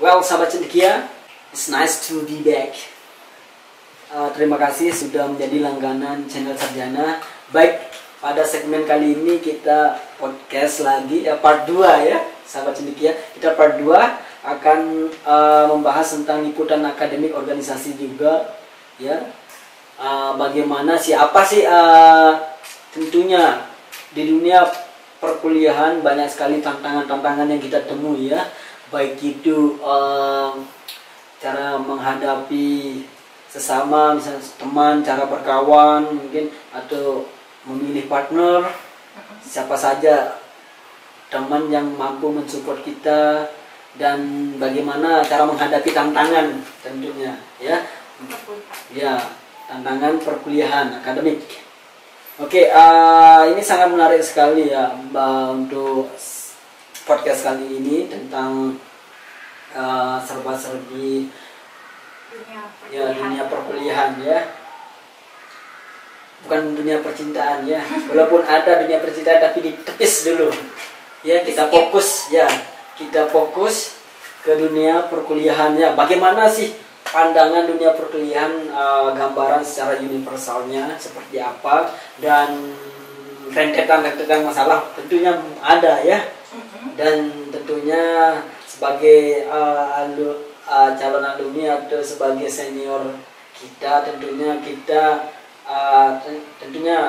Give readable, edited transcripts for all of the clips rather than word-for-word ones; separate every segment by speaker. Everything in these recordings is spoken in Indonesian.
Speaker 1: Well, sahabat cendekia, it's nice to be back. Terima kasih sudah menjadi langganan channel Sarjana. Baik, pada segmen kali ini kita podcast lagi, part 2 ya, sahabat cendekia. Kita part 2 akan membahas tentang liputan akademik organisasi juga, ya. Bagaimana siapa sih tentunya di dunia perkuliahan banyak sekali tantangan-tantangan yang kita temui ya. Baik itu cara menghadapi sesama, misalnya teman, cara berkawan mungkin, atau memilih partner, siapa saja teman yang mampu mensupport kita, dan bagaimana cara menghadapi tantangan tentunya ya. Ya, tantangan perkuliahan akademik. Oke, ini sangat menarik sekali ya untuk podcast kali ini tentang serba-serbi dunia perkuliahan ya, bukan dunia percintaan ya, walaupun ada dunia percintaan tapi ditepis dulu ya, kita fokus ke dunia perkuliahan ya. Bagaimana sih pandangan dunia perkuliahan, gambaran secara universalnya seperti apa, dan rentetan masalah tentunya ada ya. Dan tentunya sebagai calon alumni atau sebagai senior kita, tentunya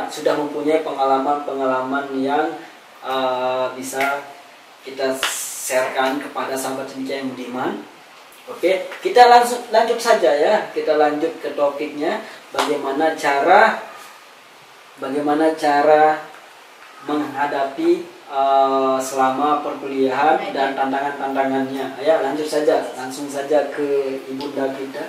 Speaker 1: sudah mempunyai pengalaman yang bisa kita sharekan kepada sahabat cendekia yang budiman. Oke, kita lanjut saja ya. Kita lanjut ke topiknya, bagaimana cara menghadapi selama perkuliahan dan tantangan-tantangannya. Ya, langsung saja ke ibunda kita.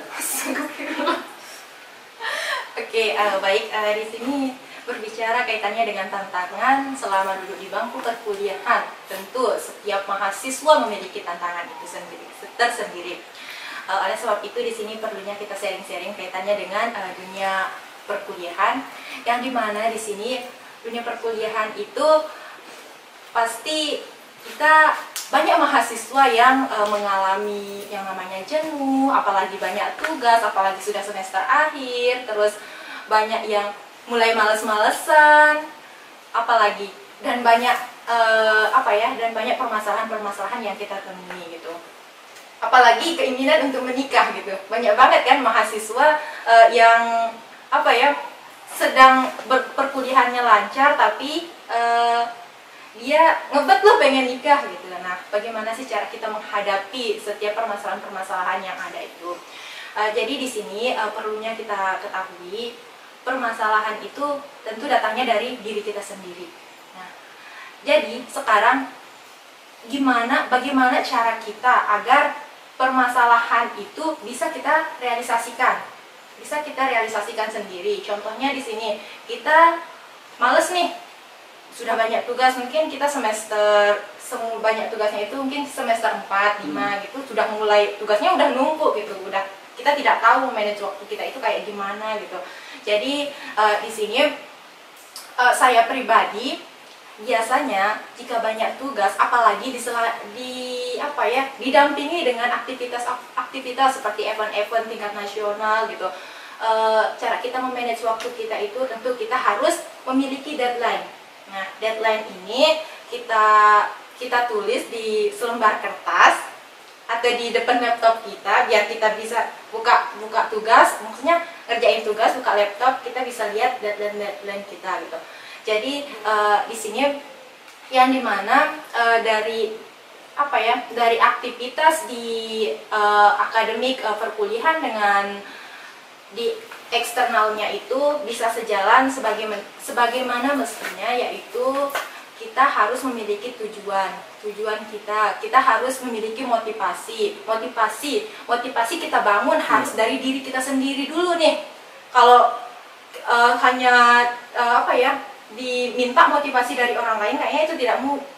Speaker 2: Oke, baik, di sini berbicara kaitannya dengan tantangan selama duduk di bangku perkuliahan. Tentu setiap mahasiswa memiliki tantangan itu tersendiri. Oleh sebab itu di sini perlunya kita sharing-sharing kaitannya dengan dunia perkuliahan, yang dimana di sini dunia perkuliahan itu pasti kita banyak mahasiswa yang mengalami yang namanya jenuh, apalagi banyak tugas, apalagi sudah semester akhir, terus banyak yang mulai males-malesan, apalagi dan banyak banyak permasalahan-permasalahan yang kita temui gitu. Apalagi keinginan untuk menikah gitu. Banyak banget kan mahasiswa yang sedang perkuliahannya lancar tapi dia ngebet loh pengen nikah gitu. Nah, bagaimana sih cara kita menghadapi setiap permasalahan-permasalahan yang ada itu? Jadi di sini perlunya kita ketahui permasalahan itu tentu datangnya dari diri kita sendiri. Nah, jadi sekarang bagaimana cara kita agar permasalahan itu bisa kita realisasikan sendiri. Contohnya di sini kita males nih, sudah banyak tugas, mungkin kita banyak tugasnya itu mungkin semester 4, 5 gitu, sudah mulai tugasnya udah numpuk gitu, kita tidak tahu manage waktu kita itu kayak gimana gitu. Jadi di sini saya pribadi biasanya jika banyak tugas, apalagi didampingi dengan aktivitas seperti event-event tingkat nasional gitu, cara kita memanage waktu kita itu tentu kita harus memiliki deadline. Nah, deadline ini kita tulis di selembar kertas atau di depan laptop kita, biar kita bisa buka tugas, maksudnya ngerjain tugas, buka laptop, kita bisa lihat deadline kita gitu. Jadi di sini yang dimana dari aktivitas di akademik perkuliahan dengan di eksternalnya itu bisa sejalan sebagaimana mestinya, yaitu kita harus memiliki tujuan kita harus memiliki motivasi kita bangun harus dari diri kita sendiri dulu nih. Kalau hanya diminta motivasi dari orang lain, kayaknya itu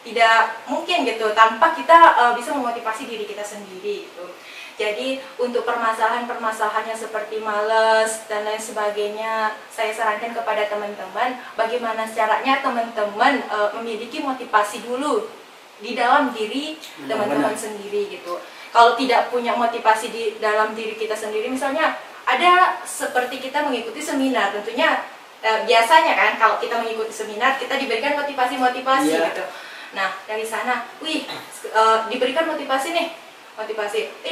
Speaker 2: tidak mungkin gitu tanpa kita bisa memotivasi diri kita sendiri gitu. Jadi untuk permasalahan-permasalahan yang seperti malas dan lain sebagainya, saya sarankan kepada teman-teman bagaimana caranya teman-teman memiliki motivasi dulu di dalam diri teman-teman sendiri gitu. kalau tidak punya motivasi di dalam diri kita sendiri, misalnya ada seperti kita mengikuti seminar, tentunya biasanya kan kalau kita mengikuti seminar kita diberikan motivasi-motivasi gitu. Nah dari sana, diberikan motivasi,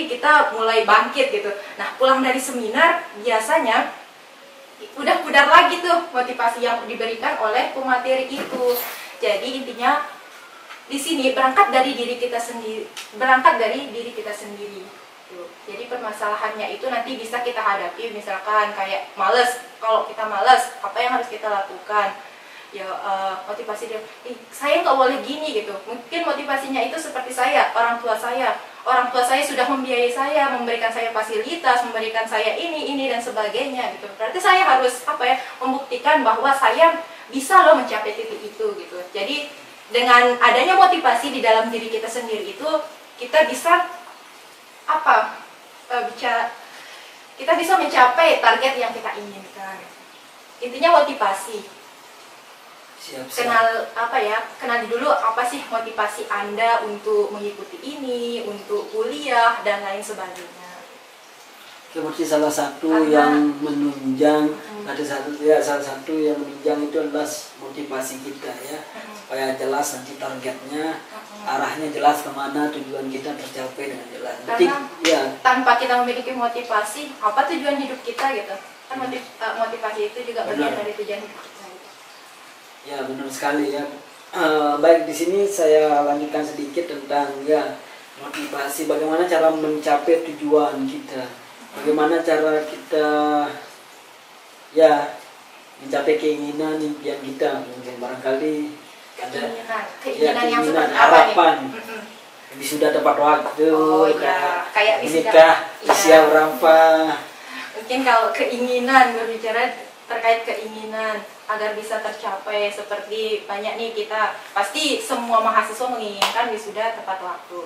Speaker 2: kita mulai bangkit gitu. Nah pulang dari seminar biasanya udah pudar lagi tuh motivasi yang diberikan oleh pemateri itu. Jadi intinya di sini berangkat dari diri kita sendiri, tuh. Jadi permasalahannya itu nanti bisa kita hadapi, misalkan kayak males. Kalau kita males, apa yang harus kita lakukan? Ya motivasi dia, saya nggak boleh gini gitu. Mungkin motivasinya itu seperti orang tua saya sudah membiayai saya, memberikan saya fasilitas, memberikan saya ini dan sebagainya gitu. Berarti saya harus membuktikan bahwa saya bisa loh mencapai titik itu gitu. Jadi dengan adanya motivasi di dalam diri kita sendiri itu, kita bisa kita bisa mencapai target yang kita inginkan. Intinya motivasi. Kenal dulu apa sih motivasi Anda untuk mengikuti ini, untuk kuliah dan lain sebagainya.
Speaker 1: Seperti salah satu yang menunjang, salah satu yang menunjang itu adalah motivasi kita ya, supaya jelas nanti targetnya, arahnya jelas kemana tujuan kita tercapai dengan jelas.
Speaker 2: Karena tanpa kita memiliki motivasi, apa tujuan hidup kita gitu? Kan motivasi itu juga bagian dari tujuan hidup kita.
Speaker 1: Ya benar sekali ya. Baik, di sini saya lanjutkan sedikit tentang motivasi, bagaimana cara mencapai tujuan kita. Bagaimana cara kita mencapai keinginan impian kita, mungkin barangkali ada
Speaker 2: keinginan yang seperti
Speaker 1: harapan sudah tepat waktu,
Speaker 2: kayak
Speaker 1: menikah usia berapa.
Speaker 2: Mungkin kalau keinginan, berbicara terkait keinginan agar bisa tercapai, seperti banyak nih, kita pasti semua mahasiswa menginginkan wisuda tepat waktu.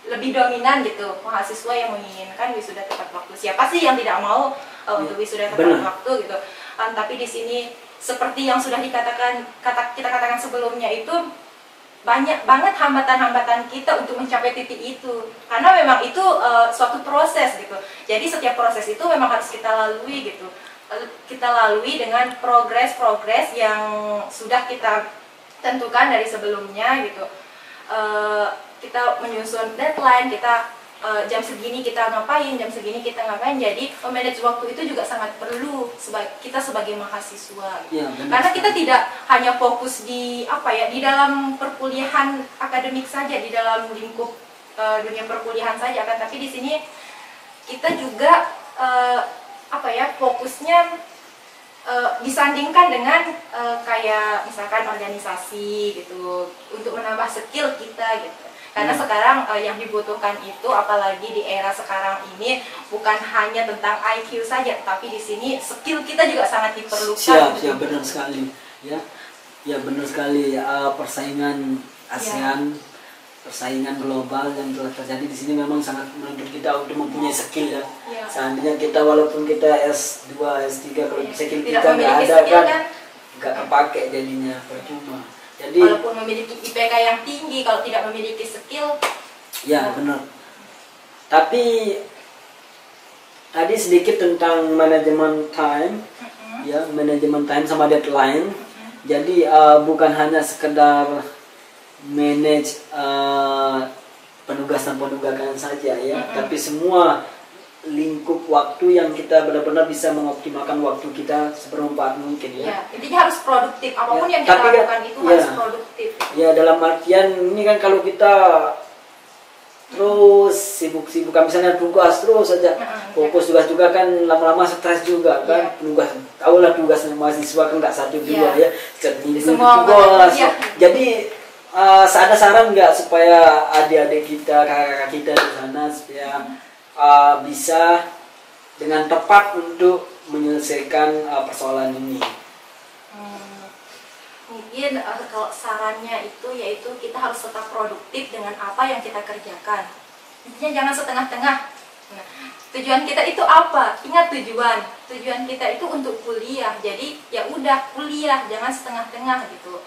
Speaker 2: Lebih dominan gitu mahasiswa yang menginginkan wisuda tepat waktu. Siapa sih yang tidak mau untuk wisuda tepat waktu gitu? Tapi di sini seperti yang sudah kita katakan sebelumnya, itu banyak banget hambatan-hambatan kita untuk mencapai titik itu. Karena memang itu suatu proses gitu. Jadi setiap proses itu memang harus kita lalui gitu. Kita lalui dengan progres yang sudah kita tentukan dari sebelumnya gitu. Kita menyusun deadline, kita jam segini kita ngapain, jam segini kita ngapain. Jadi memanage waktu itu juga sangat perlu kita sebagai mahasiswa. Karena kita tidak hanya fokus di di dalam perkuliahan akademik saja, di dalam lingkup dunia perkuliahan saja kan, tapi di sini kita juga fokusnya disandingkan dengan kayak misalkan organisasi gitu, untuk menambah skill kita gitu. Karena sekarang yang dibutuhkan itu, apalagi di era sekarang ini, bukan hanya tentang IQ saja, tapi di sini skill kita juga sangat diperlukan.
Speaker 1: Siap, benar sekali ya benar sekali. Persaingan ASEAN, persaingan global yang telah terjadi di sini memang sangat menuntut kita untuk mempunyai skill ya. Seandainya kita walaupun kita S2, S3, kalau skill kita nggak ada kan nggak kepake, jadinya percuma. Jadi
Speaker 2: walaupun memiliki IPK yang tinggi, kalau tidak memiliki skill,
Speaker 1: benar. Tapi tadi sedikit tentang manajemen time, manajemen time sama deadline. Jadi bukan hanya sekedar manage penugasan saja ya, tapi semua lingkup waktu yang kita benar-benar bisa mengoptimalkan waktu kita seperempat mungkin ya.
Speaker 2: Intinya harus produktif, apapun yang kita lakukan itu harus produktif.
Speaker 1: Ya dalam artian ini kan, kalau kita terus sibuk misalnya tugas terus saja, fokus tugas juga kan lama-lama stres juga kan. Tahulah tugas mahasiswa kan nggak satu dua ya, semua tugas. Jadi ada saran nggak supaya adik-adik kita, kakak-kakak kita di sana supaya bisa dengan tepat untuk menyelesaikan persoalan ini?
Speaker 2: Mungkin kalau sarannya itu yaitu kita harus tetap produktif dengan apa yang kita kerjakan. Intinya jangan setengah-tengah. Nah, tujuan kita itu apa? Ingat tujuan kita itu untuk kuliah. Jadi ya udah kuliah, jangan setengah-tengah gitu.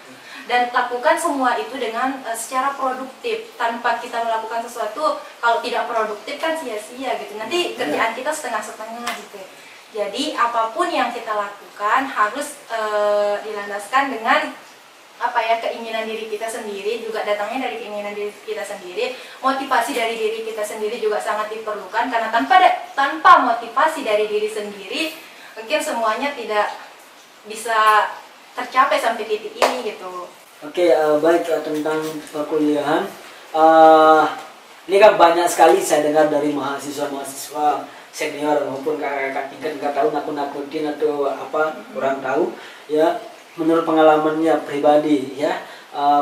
Speaker 2: Dan lakukan semua itu dengan secara produktif. Tanpa kita melakukan sesuatu, kalau tidak produktif kan sia-sia gitu. Nanti kerjaan kita setengah-setengah gitu. Jadi apapun yang kita lakukan harus dilandaskan dengan apa ya, keinginan diri kita sendiri, juga datangnya dari keinginan diri kita sendiri. Motivasi dari diri kita sendiri juga sangat diperlukan, karena tanpa motivasi dari diri sendiri mungkin semuanya tidak bisa tercapai sampai titik ini gitu.
Speaker 1: Oke, baik, tentang perkuliahan. Ini kan banyak sekali saya dengar dari mahasiswa senior maupun kakak tingkat, nggak tahu nakut-nakutin atau apa, kurang tahu ya. Menurut pengalamannya pribadi ya,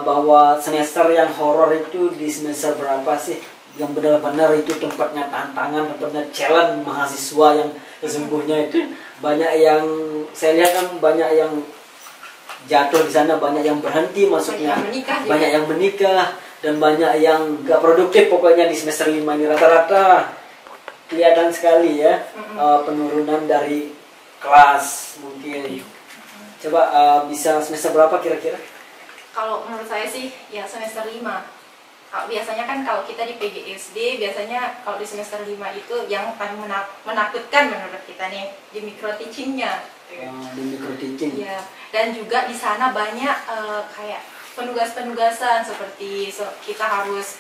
Speaker 1: bahwa semester yang horor itu di semester berapa sih, yang benar-benar itu tempatnya tantangan, tempatnya challenge mahasiswa yang sesungguhnya itu. Banyak yang saya lihat kan, banyak yang jatuh di sana, banyak yang berhenti masuknya, banyak yang menikah, dan banyak yang gak produktif pokoknya di semester 5 ini. Rata-rata kelihatan sekali ya, penurunan dari kelas mungkin. Coba bisa semester berapa kira-kira?
Speaker 2: Kalau menurut saya sih ya semester 5. Biasanya kan kalau kita di PGSD, biasanya kalau di semester 5 itu yang paling menakutkan menurut kita nih di micro teachingnya.
Speaker 1: Di micro teaching.
Speaker 2: Ya, dan juga di sana banyak kayak penugasan seperti kita harus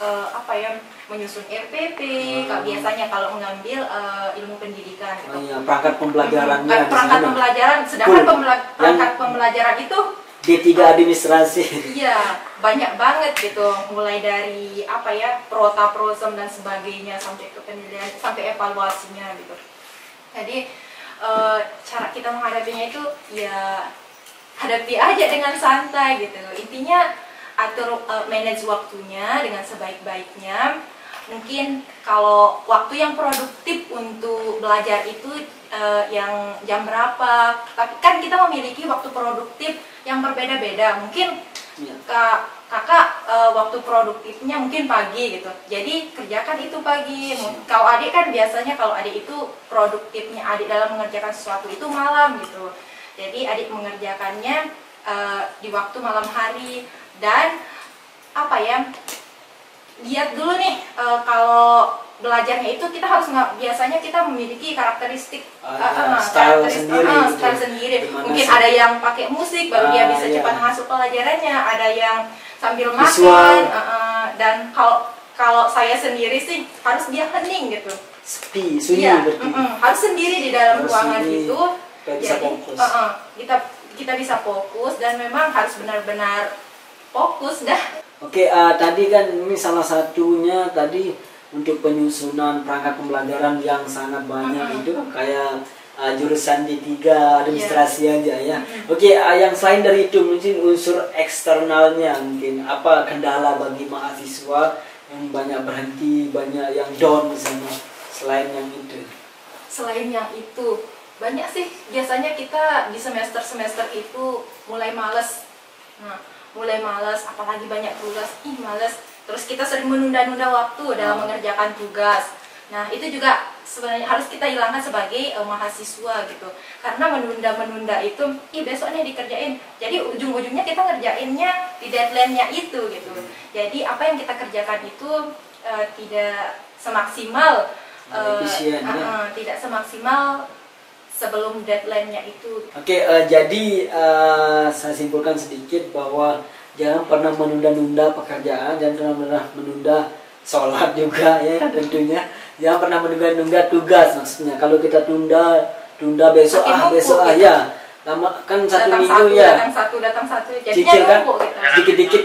Speaker 2: menyusun RPP. Biasanya kalau mengambil ilmu pendidikan gitu.
Speaker 1: Perangkat pembelajarannya.
Speaker 2: Perangkat pembelajaran, sedangkan perangkat pembelajaran itu
Speaker 1: D3 administrasi.
Speaker 2: Iya, banyak banget gitu. Mulai dari prota, prosem dan sebagainya sampai ke penilaian, sampai evaluasinya gitu. Jadi cara kita menghadapinya itu ya hadapi aja dengan santai gitu. Intinya atur, manage waktunya dengan sebaik-baiknya. Mungkin kalau waktu yang produktif untuk belajar itu yang jam berapa, tapi kan kita memiliki waktu produktif yang berbeda-beda. Mungkin kakak waktu produktifnya mungkin pagi gitu, jadi kerjakan itu pagi. Kalau adik kan biasanya, kalau adik itu produktifnya adik dalam mengerjakan sesuatu itu malam gitu, jadi adik mengerjakannya di waktu malam hari. Dan lihat dulu nih, kalau belajarnya itu kita harus biasanya kita memiliki karakteristik
Speaker 1: style sendiri.
Speaker 2: Mungkin ada yang pakai musik baru dia bisa cepat masuk pelajarannya, ada yang sambil
Speaker 1: visual.
Speaker 2: makan, dan kalau saya sendiri sih harus dia hening gitu,
Speaker 1: sepi, sunyi
Speaker 2: ya,
Speaker 1: berarti.
Speaker 2: harus sendiri di dalam ruangan
Speaker 1: sunyi,
Speaker 2: itu,
Speaker 1: bisa
Speaker 2: jadi
Speaker 1: fokus.
Speaker 2: kita bisa fokus, dan memang harus benar-benar fokus dah.
Speaker 1: Oke, tadi kan ini salah satunya tadi untuk penyusunan perangkat pembelajaran yang sangat banyak itu kayak jurusan D3 administrasi aja ya. Oke, yang selain dari itu mungkin unsur eksternalnya, mungkin apa kendala bagi mahasiswa yang banyak berhenti, banyak yang down di sana selain yang itu?
Speaker 2: Selain yang itu banyak sih, biasanya kita di semester itu mulai males. Mulai malas, apalagi banyak tugas, males. Terus kita sering menunda-nunda waktu dalam mengerjakan tugas. Nah, itu juga sebenarnya harus kita hilangkan sebagai mahasiswa gitu. Karena menunda-menunda itu, besok nih dikerjain. Jadi ujung-ujungnya kita ngerjainnya di deadline-nya itu gitu. Jadi apa yang kita kerjakan itu tidak semaksimal, tidak semaksimal sebelum deadline-nya itu.
Speaker 1: Oke, jadi saya simpulkan sedikit bahwa jangan pernah menunda-nunda pekerjaan, jangan pernah menunda sholat juga ya tentunya. Jangan pernah menunda-nunda tugas, maksudnya kalau kita tunda besok besok
Speaker 2: gitu.
Speaker 1: Ya lama kan satu
Speaker 2: datang
Speaker 1: minggu
Speaker 2: datang satu jadinya
Speaker 1: cicil kan
Speaker 2: gitu.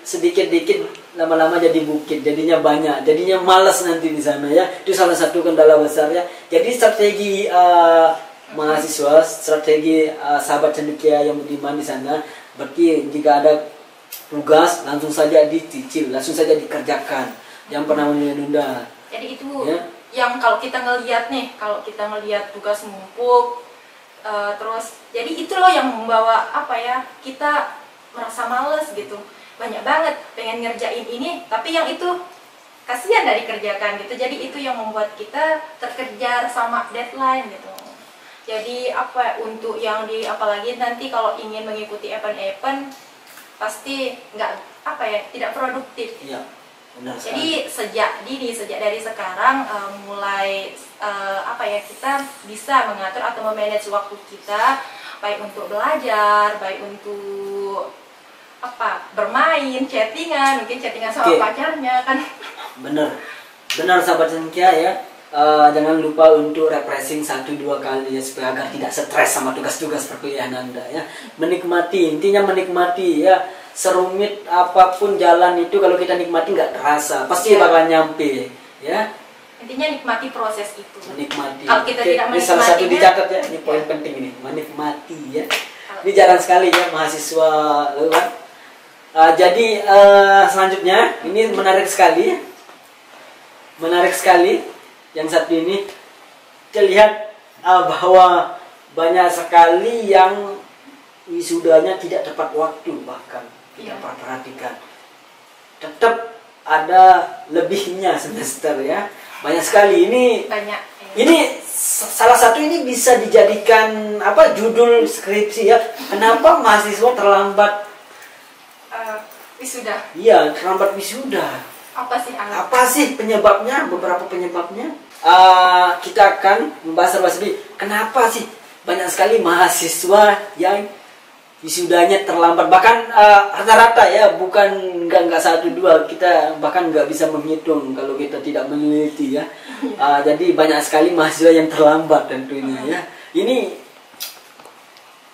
Speaker 1: sedikit lama-lama jadi bukit, jadinya banyak, jadinya malas nanti di sana ya. Itu salah satu kendala besarnya. Jadi strategi mahasiswa, strategi sahabat cendekia yang budiman di sana, berarti jika ada tugas langsung saja dicicil, langsung saja dikerjakan, jangan pernah menunda-nunda.
Speaker 2: Jadi itu ya, yang kalau kita ngelihat tugas numpuk, terus jadi itu loh yang membawa kita merasa males gitu. Banyak banget pengen ngerjain ini, tapi yang itu kasihan nggak dikerjakan gitu. Jadi itu yang membuat kita terkejar sama deadline gitu. Jadi apa untuk yang di apalagi nanti kalau ingin mengikuti event-event pasti nggak apa ya, tidak produktif.
Speaker 1: Iya, benar
Speaker 2: Jadi sejak dari sekarang mulai apa ya, kita bisa mengatur atau memanage waktu kita, baik untuk belajar, baik untuk apa, bermain, chattingan, mungkin chattingan sama pacarnya kan.
Speaker 1: Benar sahabat Cengkia ya. Jangan lupa untuk refreshing 1-2 kali ya, supaya agar tidak stres sama tugas-tugas perkuliahan Anda ya. Menikmati, intinya menikmati ya. Serumit apapun jalan itu kalau kita nikmati nggak terasa, pasti bakal nyampe ya.
Speaker 2: Intinya nikmati proses itu.
Speaker 1: Menikmati.
Speaker 2: Kalau kita tidak
Speaker 1: ini salah satu dicatat ya, ini poin penting ini, menikmati ya. Ini jarang sekali ya mahasiswa lewat. Jadi selanjutnya ini menarik sekali yang satu ini. Kita lihat bahwa banyak sekali yang wisudanya tidak tepat waktu, bahkan kita perhatikan tetap ada lebihnya semester ya, banyak sekali ini. Ini salah satu ini bisa dijadikan apa, judul skripsi ya, kenapa mahasiswa terlambat
Speaker 2: wisuda.
Speaker 1: Iya, terlambat wisuda. Apa sih penyebabnya? Beberapa penyebabnya. Kita akan membahas lebih. Kenapa sih banyak sekali mahasiswa yang wisudanya terlambat? Bahkan rata-rata ya, bukan nggak 1-2. Kita bahkan nggak bisa menghitung kalau kita tidak meneliti ya. Jadi banyak sekali mahasiswa yang terlambat tentunya ya. Ini,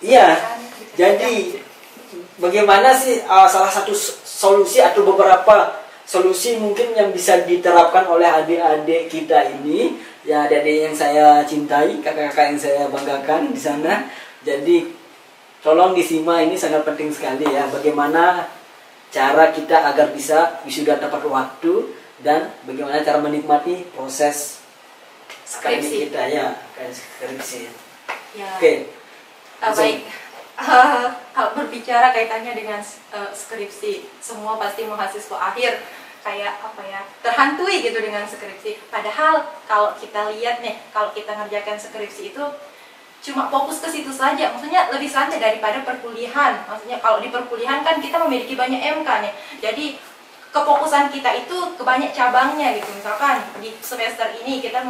Speaker 1: iya. Jadi bagaimana sih salah satu solusi atau beberapa solusi mungkin yang bisa diterapkan oleh adik-adik kita ini ya, adik-adik yang saya cintai, kakak-kakak yang saya banggakan di sana. Jadi tolong disimak, ini sangat penting sekali ya, bagaimana cara kita agar bisa wisuda tepat waktu dan bagaimana cara menikmati proses skripsi kita ya, skripsi ya. Oke.
Speaker 2: Baik. Kalau berbicara kaitannya dengan skripsi, semua pasti mahasiswa akhir kayak apa ya, terhantui gitu dengan skripsi. Padahal kalau kita lihat nih, kalau kita ngerjakan skripsi itu cuma fokus ke situ saja, maksudnya lebih santai daripada perkuliahan. Maksudnya kalau di perkuliahan kan kita memiliki banyak MK nih, jadi kefokusan kita itu ke banyak cabangnya gitu. Misalkan di semester ini kita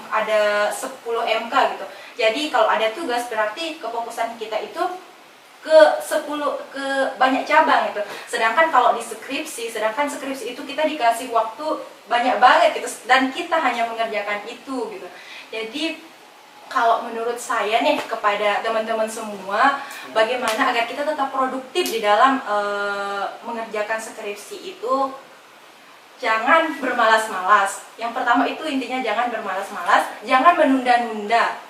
Speaker 2: ada 10 MK gitu. Jadi kalau ada tugas berarti kefokusan kita itu ke banyak cabang gitu. Sedangkan kalau di skripsi, itu kita dikasih waktu banyak banget gitu, dan kita hanya mengerjakan itu gitu. Jadi kalau menurut saya nih kepada teman-teman semua, bagaimana agar kita tetap produktif di dalam mengerjakan skripsi itu, jangan bermalas-malas. Yang pertama itu intinya jangan bermalas-malas, jangan menunda-nunda.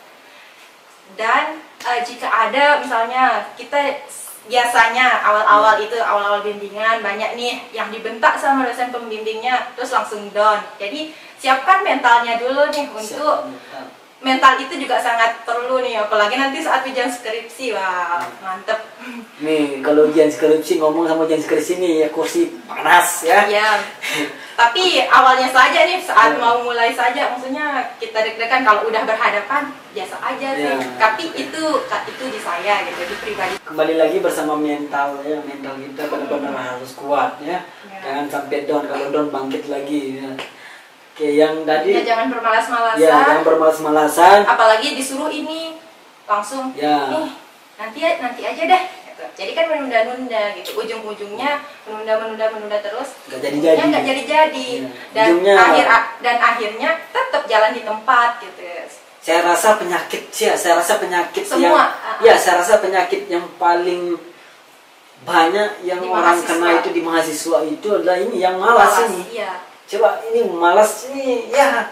Speaker 2: Dan jika ada misalnya kita biasanya awal-awal bimbingan banyak nih yang dibentak sama dosen pembimbingnya terus langsung down. Jadi siapkan mentalnya dulu nih untuk mental itu juga sangat perlu nih, apalagi nanti saat ujian skripsi. Wah, mantep
Speaker 1: nih kalau ujian skripsi, ngomong sama ujian skripsi nih ya, kursi panas ya.
Speaker 2: Iya. Tapi awalnya saja nih, saat mau mulai saja, maksudnya kita deg-degan. Kalau udah berhadapan biasa aja sih. Tapi itu di saya gitu, di pribadi.
Speaker 1: Kembali lagi bersama mental ya, mental kita benar-benar harus kuat ya. Jangan sampai down, kalau down bangkit lagi ya. Oke, yang tadi
Speaker 2: ya, jangan bermalas-malasan.
Speaker 1: Ya, jangan bermalas-malasan.
Speaker 2: Apalagi disuruh ini langsung nanti aja deh. Gitu. Jadi kan menunda-nunda gitu. Ujung-ujungnya menunda terus.
Speaker 1: Nggak jadi-jadi.
Speaker 2: Ya. Dan akhirnya tetap jalan di tempat gitu.
Speaker 1: Saya rasa penyakit
Speaker 2: semua.
Speaker 1: Saya rasa penyakit yang paling banyak yang orang kena itu di mahasiswa itu adalah ini, yang malas ini.
Speaker 2: Iya.
Speaker 1: Coba ini malas ini ya,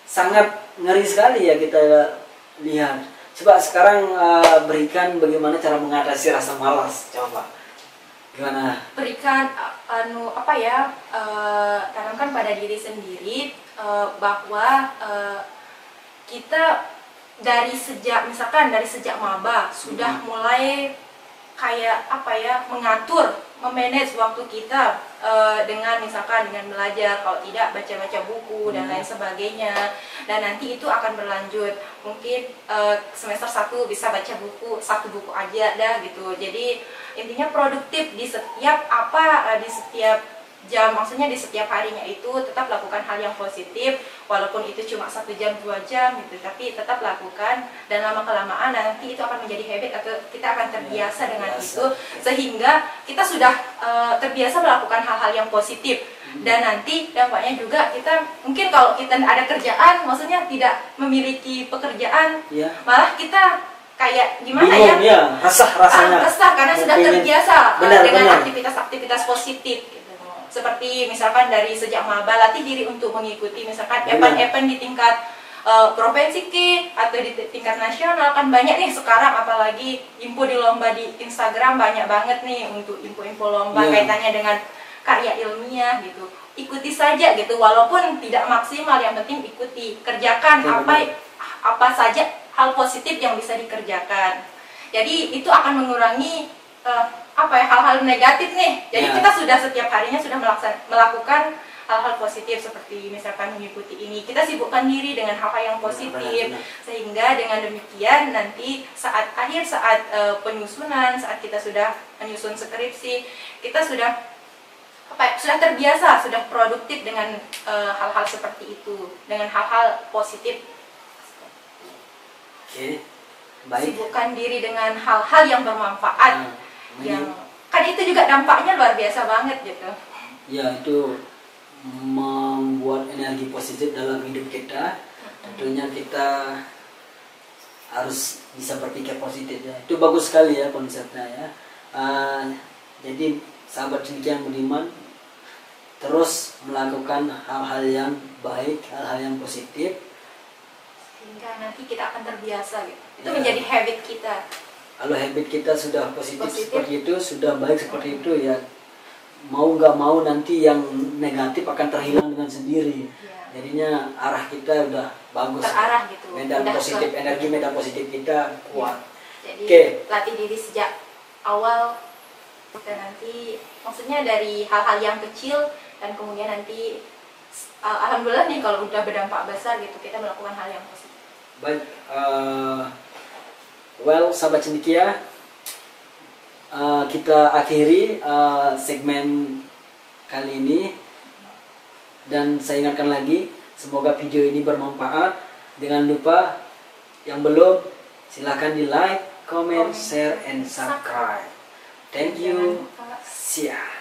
Speaker 1: sangat ngeri sekali ya kita lihat. Coba sekarang berikan bagaimana cara mengatasi rasa malas. Coba gimana?
Speaker 2: Berikan tanamkan pada diri sendiri bahwa kita dari sejak maba sudah mulai kayak mengatur, memanage waktu kita dengan misalkan dengan belajar, kalau tidak baca-baca buku dan lain sebagainya. Dan nanti itu akan berlanjut, mungkin semester 1 bisa baca buku, 1 buku aja dah gitu. Jadi intinya produktif di setiap di setiap jam, maksudnya di setiap harinya itu tetap lakukan hal yang positif, walaupun itu cuma 1 jam 2 jam gitu, tapi tetap lakukan, dan lama kelamaan nanti itu akan menjadi habit atau kita akan terbiasa dengan itu, sehingga kita sudah terbiasa melakukan hal-hal yang positif. Dan nanti dampaknya juga kita mungkin kalau kita ada kerjaan, maksudnya tidak memiliki pekerjaan, malah kita kayak gimana
Speaker 1: bingung, rasanya
Speaker 2: resah karena sudah terbiasa dengan aktivitas-aktivitas positif gitu. Seperti misalkan dari sejak maba latih diri untuk mengikuti misalkan event-event di tingkat provinsi atau di tingkat nasional, kan banyak nih sekarang, apalagi info di lomba di Instagram banyak banget nih untuk info-info lomba kaitannya dengan karya ilmiah gitu. Ikuti saja gitu, walaupun tidak maksimal, yang penting ikuti, kerjakan apa saja hal positif yang bisa dikerjakan. Jadi itu akan mengurangi hal-hal negatif nih. Jadi kita sudah setiap harinya sudah melakukan hal-hal positif, seperti misalkan mengikuti ini, kita sibukkan diri dengan hal-hal yang positif, sehingga dengan demikian nanti saat penyusunan, saat kita sudah menyusun skripsi, kita sudah terbiasa, sudah produktif dengan hal-hal seperti itu, dengan hal-hal positif.
Speaker 1: Oke, baik.
Speaker 2: Sibukkan diri dengan hal-hal yang bermanfaat, yang kan itu juga dampaknya luar biasa banget gitu.
Speaker 1: Ya, itu membuat energi positif dalam hidup kita. Tentunya kita harus bisa berpikir positif ya. Itu bagus sekali ya konsepnya ya. Jadi sahabat cendekia yang budiman, terus melakukan hal-hal yang baik, hal-hal yang positif,
Speaker 2: sehingga nanti kita akan terbiasa gitu. Itu menjadi habit kita.
Speaker 1: Kalau habit kita sudah positif seperti itu, sudah baik seperti itu ya, mau nggak mau nanti yang negatif akan terhilang dengan sendiri. Jadinya arah kita udah bagus,
Speaker 2: terarah gitu.
Speaker 1: medan positif, energi medan positif kita kuat.
Speaker 2: Jadi latih diri sejak awal, dan nanti maksudnya dari hal-hal yang kecil, dan kemudian nanti alhamdulillah nih kalau udah berdampak besar gitu, kita melakukan hal yang positif.
Speaker 1: Baik, sahabat cendekia, kita akhiri segmen kali ini, dan saya ingatkan lagi, semoga video ini bermanfaat. Jangan lupa yang belum, silahkan di like, comment, share, and subscribe. Thank you. See ya.